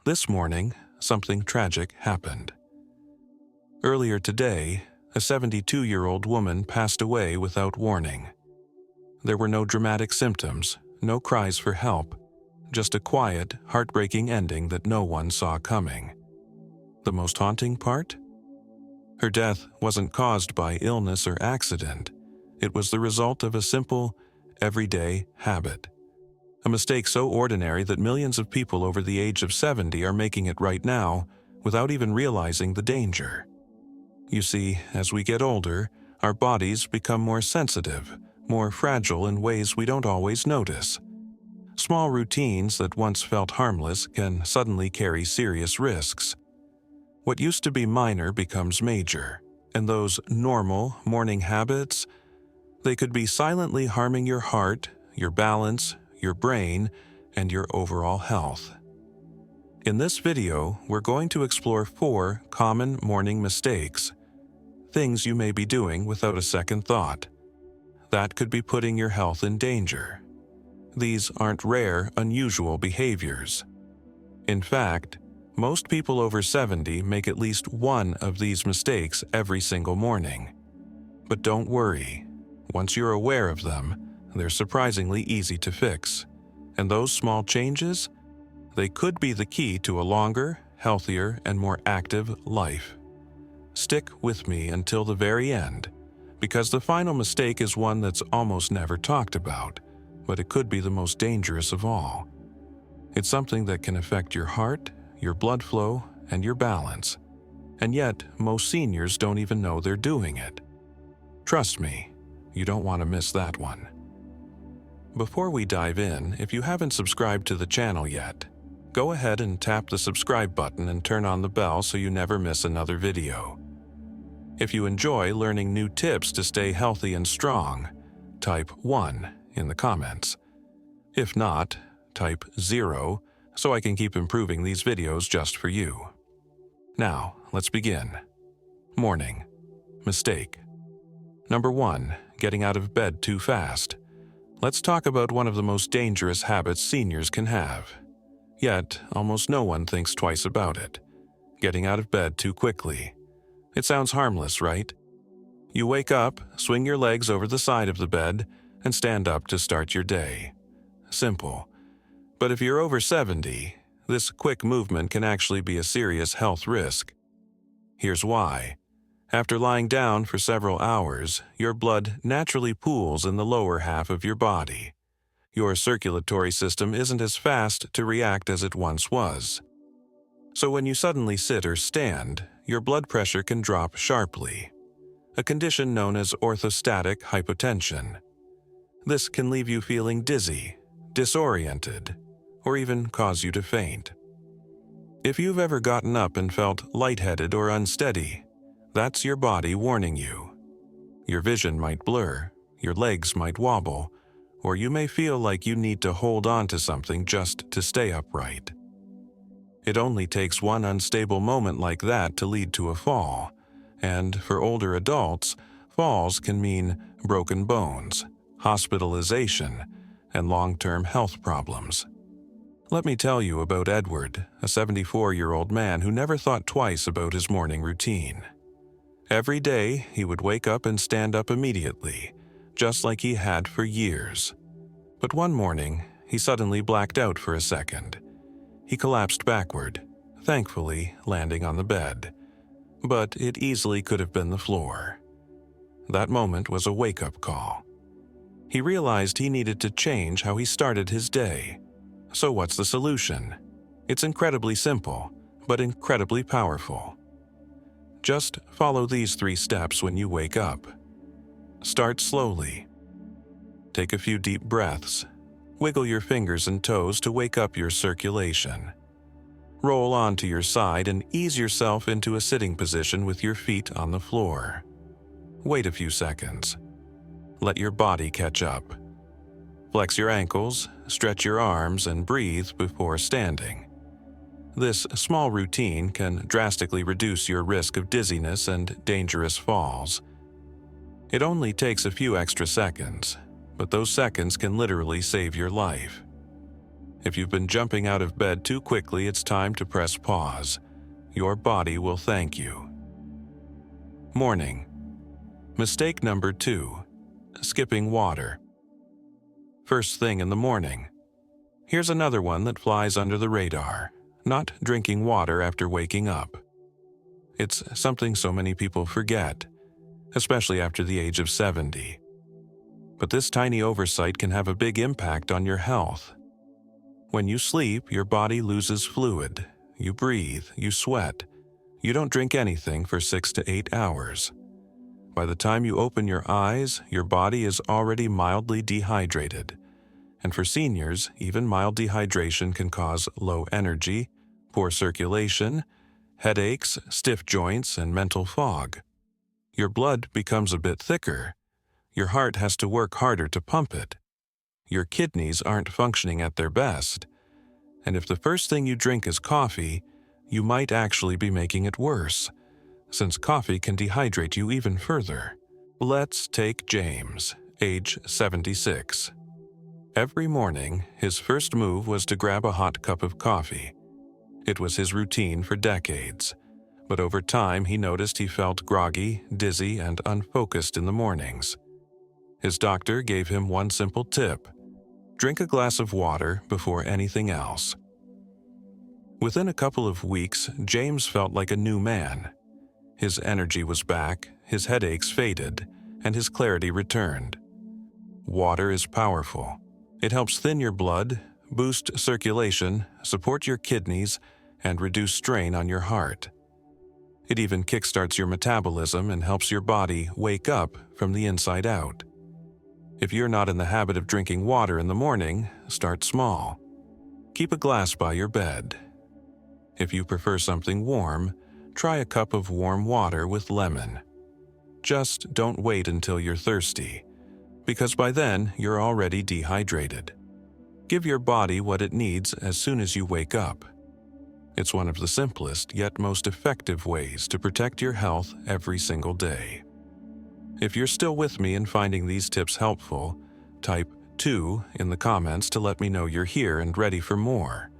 This morning, something tragic happened. Earlier today, a 72-year-old woman passed away without warning. There were no dramatic symptoms, no cries for help, just a quiet, heartbreaking ending that no one saw coming. The most haunting part? Her death wasn't caused by illness or accident. It was the result of a simple, everyday habit. A mistake so ordinary that millions of people over the age of 70 are making it right now without even realizing the danger. You see, as we get older, our bodies become more sensitive, more fragile in ways we don't always notice. Small routines that once felt harmless can suddenly carry serious risks. What used to be minor becomes major, and those normal morning habits, they could be silently harming your heart, your balance, your brain, and your overall health. In this video, we're going to explore 4 common morning mistakes, things you may be doing without a second thought. That could be putting your health in danger. These aren't rare, unusual behaviors. In fact, most people over 70 make at least one of these mistakes every single morning. But don't worry. Once you're aware of them, they're surprisingly easy to fix. And those small changes, they could be the key to a longer, healthier, and more active life. Stick with me until the very end, because the final mistake is one that's almost never talked about, but it could be the most dangerous of all. It's something that can affect your heart, your blood flow, and your balance. And yet, most seniors don't even know they're doing it. Trust me, you don't want to miss that one. Before we dive in, if you haven't subscribed to the channel yet, go ahead and tap the subscribe button and turn on the bell so you never miss another video. If you enjoy learning new tips to stay healthy and strong, type 1 in the comments. If not, type 0 so I can keep improving these videos just for you. Now, let's begin. Morning mistake. Number 1, getting out of bed too fast. Let's talk about one of the most dangerous habits seniors can have. Yet, almost no one thinks twice about it. Getting out of bed too quickly. It sounds harmless, right? You wake up, swing your legs over the side of the bed, and stand up to start your day. Simple. But if you're over 70, this quick movement can actually be a serious health risk. Here's why. After lying down for several hours, your blood naturally pools in the lower half of your body. Your circulatory system isn't as fast to react as it once was. So when you suddenly sit or stand, your blood pressure can drop sharply, a condition known as orthostatic hypotension. This can leave you feeling dizzy, disoriented, or even cause you to faint. If you've ever gotten up and felt lightheaded or unsteady, that's your body warning you. Your vision might blur, your legs might wobble, or you may feel like you need to hold on to something just to stay upright. It only takes one unstable moment like that to lead to a fall, and for older adults, falls can mean broken bones, hospitalization, and long-term health problems. Let me tell you about Edward, a 74-year-old man who never thought twice about his morning routine. Every day, he would wake up and stand up immediately, just like he had for years. But one morning, he suddenly blacked out for a second. He collapsed backward, thankfully landing on the bed. But it easily could have been the floor. That moment was a wake-up call. He realized he needed to change how he started his day. So what's the solution? It's incredibly simple, but incredibly powerful. Just follow these 3 steps when you wake up. Start slowly. Take a few deep breaths. Wiggle your fingers and toes to wake up your circulation. Roll onto your side and ease yourself into a sitting position with your feet on the floor. Wait a few seconds. Let your body catch up. Flex your ankles, stretch your arms, and breathe before standing. This small routine can drastically reduce your risk of dizziness and dangerous falls. It only takes a few extra seconds, but those seconds can literally save your life. If you've been jumping out of bed too quickly, it's time to press pause. Your body will thank you. Morning. Mistake number 2. Skipping water. First thing in the morning. Here's another one that flies under the radar: not drinking water after waking up. It's something so many people forget, especially after the age of 70. But this tiny oversight can have a big impact on your health. When you sleep, your body loses fluid. You breathe, you sweat. You don't drink anything for 6 to 8 hours. By the time you open your eyes, your body is already mildly dehydrated. And for seniors, even mild dehydration can cause low energy, poor circulation, headaches, stiff joints, and mental fog. Your blood becomes a bit thicker. Your heart has to work harder to pump it. Your kidneys aren't functioning at their best. And if the first thing you drink is coffee, you might actually be making it worse, since coffee can dehydrate you even further. Let's take James, age 76. Every morning, his first move was to grab a hot cup of coffee. It was his routine for decades, but over time he noticed he felt groggy, dizzy, and unfocused in the mornings. His doctor gave him one simple tip: drink a glass of water before anything else. Within a couple of weeks, James felt like a new man. His energy was back, his headaches faded, and his clarity returned. Water is powerful. It helps thin your blood, boost circulation, support your kidneys, and reduce strain on your heart. It even kickstarts your metabolism and helps your body wake up from the inside out. If you're not in the habit of drinking water in the morning, start small. Keep a glass by your bed. If you prefer something warm, try a cup of warm water with lemon. Just don't wait until you're thirsty, because by then you're already dehydrated. Give your body what it needs as soon as you wake up. It's one of the simplest yet most effective ways to protect your health every single day. If you're still with me and finding these tips helpful, type 2 in the comments to let me know you're here and ready for more.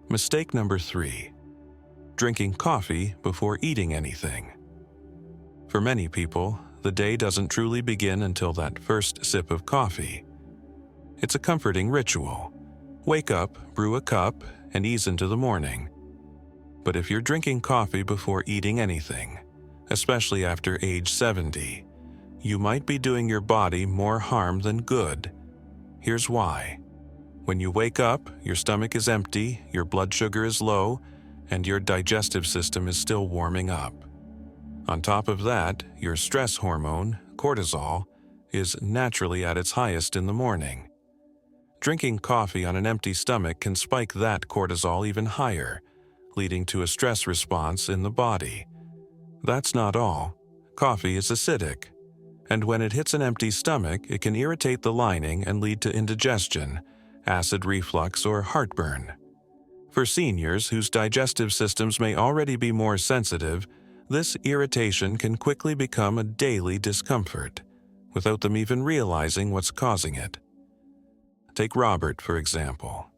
Mistake number 3. Drinking coffee before eating anything. For many people, the day doesn't truly begin until that first sip of coffee. It's a comforting ritual. Wake up, brew a cup, and ease into the morning. But if you're drinking coffee before eating anything, especially after age 70, you might be doing your body more harm than good. Here's why. When you wake up, your stomach is empty, your blood sugar is low, and your digestive system is still warming up. On top of that, your stress hormone, cortisol, is naturally at its highest in the morning. Drinking coffee on an empty stomach can spike that cortisol even higher, leading to a stress response in the body. That's not all. Coffee is acidic, and when it hits an empty stomach, it can irritate the lining and lead to indigestion, acid reflux, or heartburn. For seniors whose digestive systems may already be more sensitive, this irritation can quickly become a daily discomfort, without them even realizing what's causing it. Take Robert, for example.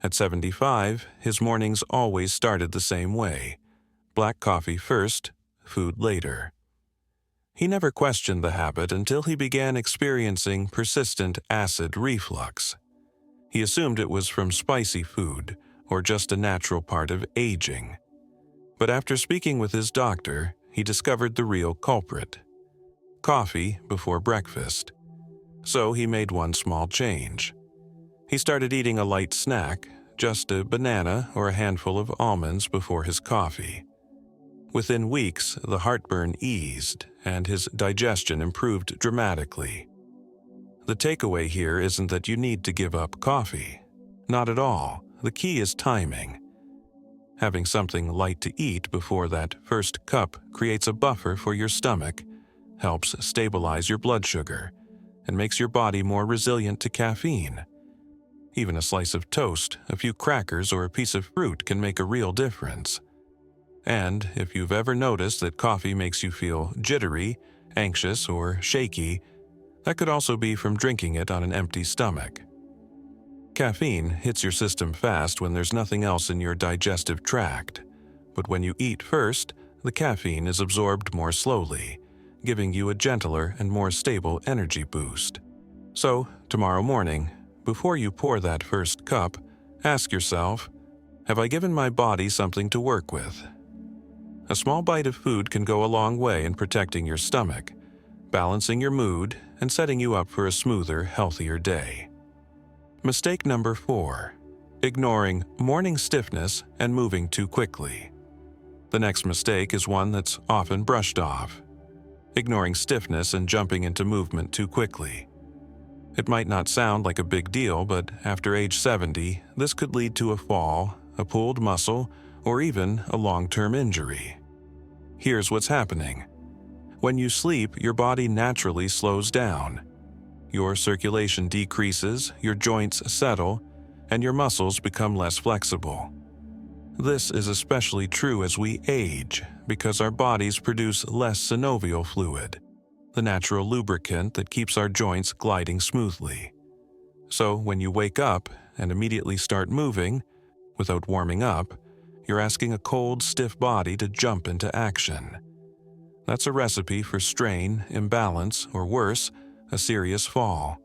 At 75, his mornings always started the same way: black coffee first, food later. He never questioned the habit until he began experiencing persistent acid reflux. He assumed it was from spicy food, or just a natural part of aging. But after speaking with his doctor, he discovered the real culprit: coffee before breakfast. So he made one small change. He started eating a light snack, just a banana or a handful of almonds before his coffee. Within weeks, the heartburn eased and his digestion improved dramatically. The takeaway here isn't that you need to give up coffee. Not at all. The key is timing. Having something light to eat before that first cup creates a buffer for your stomach, helps stabilize your blood sugar, and makes your body more resilient to caffeine. Even a slice of toast, a few crackers, or a piece of fruit can make a real difference. And if you've ever noticed that coffee makes you feel jittery, anxious, or shaky, that could also be from drinking it on an empty stomach. Caffeine hits your system fast when there's nothing else in your digestive tract, but when you eat first, the caffeine is absorbed more slowly, giving you a gentler and more stable energy boost. So, tomorrow morning, before you pour that first cup, ask yourself, have I given my body something to work with? A small bite of food can go a long way in protecting your stomach, balancing your mood, and setting you up for a smoother, healthier day. Mistake number 4. Ignoring morning stiffness and moving too quickly. The next mistake is one that's often brushed off. Ignoring stiffness and jumping into movement too quickly. It might not sound like a big deal, but after age 70, this could lead to a fall, a pulled muscle, or even a long-term injury. Here's what's happening. When you sleep, your body naturally slows down. Your circulation decreases, your joints settle, and your muscles become less flexible. This is especially true as we age because our bodies produce less synovial fluid, the natural lubricant that keeps our joints gliding smoothly. So when you wake up and immediately start moving, without warming up, you're asking a cold, stiff body to jump into action. That's a recipe for strain, imbalance, or worse, a serious fall.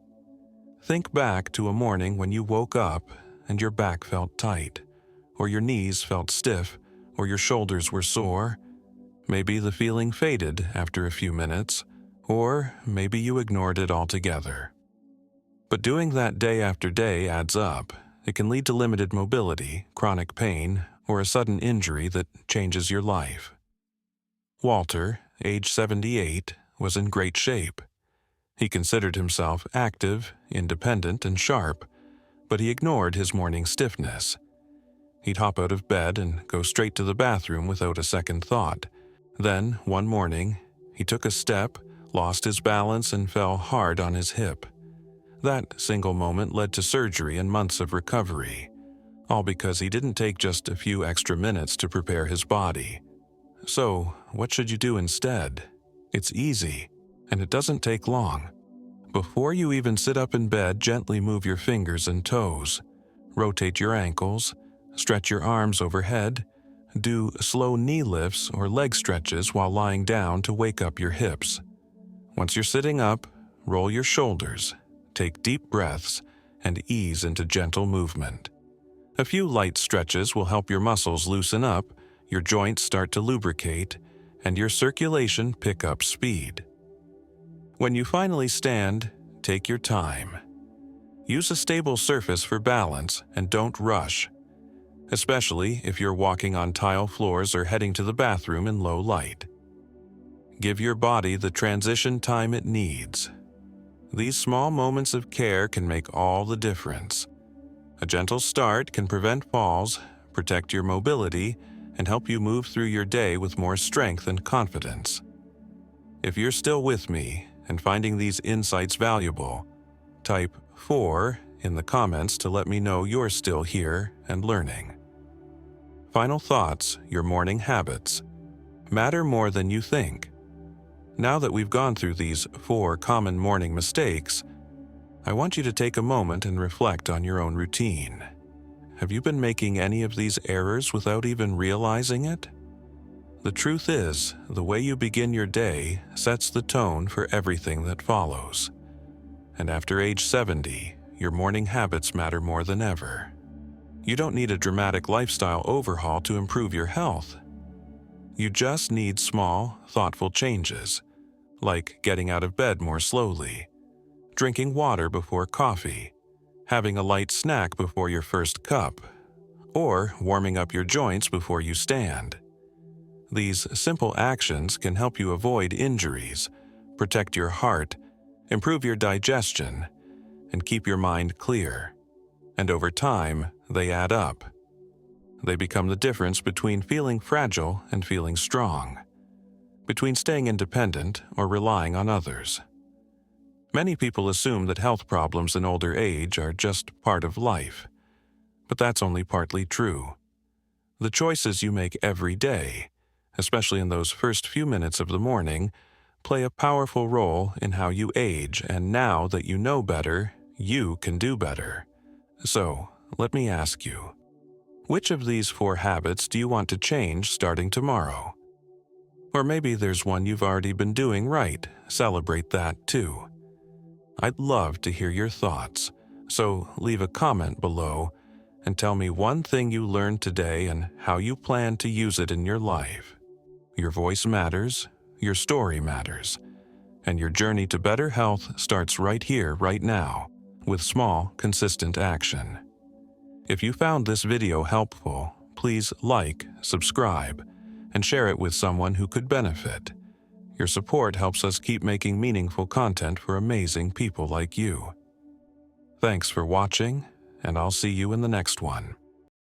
Think back to a morning when you woke up and your back felt tight, or your knees felt stiff, or your shoulders were sore. Maybe the feeling faded after a few minutes, or maybe you ignored it altogether. But doing that day after day adds up. It can lead to limited mobility, chronic pain, or a sudden injury that changes your life. Walter, age 78, was in great shape. He considered himself active, independent, and sharp, but he ignored his morning stiffness. He'd hop out of bed and go straight to the bathroom without a second thought. Then, one morning, he took a step, lost his balance, and fell hard on his hip. That single moment led to surgery and months of recovery, all because he didn't take just a few extra minutes to prepare his body. So, what should you do instead? It's easy, and it doesn't take long. Before you even sit up in bed, gently move your fingers and toes. Rotate your ankles, stretch your arms overhead, do slow knee lifts or leg stretches while lying down to wake up your hips. Once you're sitting up, roll your shoulders, take deep breaths, and ease into gentle movement. A few light stretches will help your muscles loosen up, your joints start to lubricate, and your circulation pick up speed. When you finally stand, take your time. Use a stable surface for balance and don't rush, especially if you're walking on tile floors or heading to the bathroom in low light. Give your body the transition time it needs. These small moments of care can make all the difference. A gentle start can prevent falls, protect your mobility, and help you move through your day with more strength and confidence. If you're still with me and finding these insights valuable, type 4 in the comments to let me know you're still here and learning. Final thoughts, your morning habits, matter more than you think. Now that we've gone through these 4 common morning mistakes, I want you to take a moment and reflect on your own routine. Have you been making any of these errors without even realizing it? The truth is, the way you begin your day sets the tone for everything that follows. And after age 70, your morning habits matter more than ever. You don't need a dramatic lifestyle overhaul to improve your health. You just need small, thoughtful changes, like getting out of bed more slowly, drinking water before coffee, having a light snack before your first cup, or warming up your joints before you stand. These simple actions can help you avoid injuries, protect your heart, improve your digestion, and keep your mind clear. And over time, they add up. They become the difference between feeling fragile and feeling strong, between staying independent or relying on others. Many people assume that health problems in older age are just part of life, but that's only partly true. The choices you make every day, especially in those first few minutes of the morning, play a powerful role in how you age, and now that you know better, you can do better. So, let me ask you, which of these 4 habits do you want to change starting tomorrow? Or maybe there's one you've already been doing right. Celebrate that too. I'd love to hear your thoughts, so leave a comment below and tell me one thing you learned today and how you plan to use it in your life. Your voice matters, your story matters, and your journey to better health starts right here, right now, with small, consistent action. If you found this video helpful, please like, subscribe, and share it with someone who could benefit. Your support helps us keep making meaningful content for amazing people like you. Thanks for watching, and I'll see you in the next one.